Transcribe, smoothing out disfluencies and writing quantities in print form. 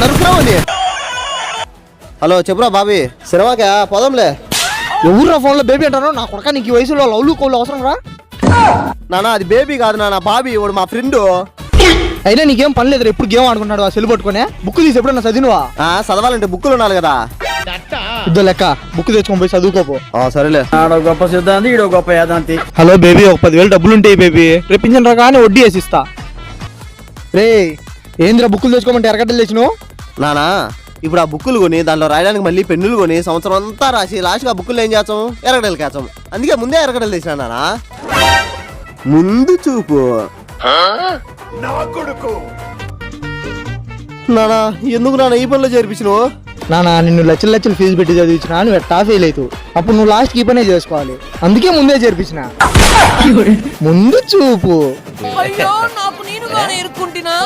నరుకురావని. Hello చెప్పురా బాబీ, సినిమాకా పోదాంలే. ఎవరు phone లో బేబీ అంటారు? నా కొడక నీకు ఈ వయసులో లవ్లు కోళ్ళు అవసరం రా. నానా అది బేబీ కాదు నాన్న, బాబీ వాడు మా ఫ్రెండ్. అయినా నీకేం పని లేదు, ఎప్పుడు గేమ్ ఆడుకున్నాడు ఆ సెల్ పట్టుకునే. బుక్ తీసి ఎప్పుడన్నా చదివినవా? చదవాలంటే బుక్కులు ఉండాలి కదా. ఇద్దో లెక్క బుక్ తెచ్చుకొని పోయి చదువుకోపో. సరేలే. ఆడో గొప్ప సిద్ధాంతి, ఈడో గొప్ప యాదాంతి. హలో బేబీ, ఒక 10,000 డబ్బులు ఉంటాయి బేబీ, రేపించండి రాగానే వడ్డీ వేసిస్తా. రే ఏంద్రా బుక్కులు తెచ్చుకోమంటే ఎరగడ్డలు తెచ్చినావు? నానా ఇప్పుడు ఆ బుక్కులు కొని దాంట్లో రాయడానికి మళ్ళీ పెన్నులు కొని సంవత్సరం అంతా రాసి లాస్ట్గా ఆ బుక్కులు ఏం చేస్తాం? ఎరగడలు కేస్తాం. అందుకే ముందే ఎరగడలు తెచ్చినా నానా. ముందు చూపు నానా. ఎందుకు నాన్న ఈ పనిలో చేర్పించినావు? నానా నిన్ను లక్షలు లక్షలు ఫీజు పెట్టి చదివించిన, నువ్వు ఎట్టా ఫెయిల్ అవుతావు. అప్పుడు నువ్వు లాస్ట్ ఈ పనే చేసుకోవాలి. అందుకే ముందే చేర్పించిన. ముందు చూపు. అయ్యో నాకు నేనుగానే ఇరుక్కుంటున్నా.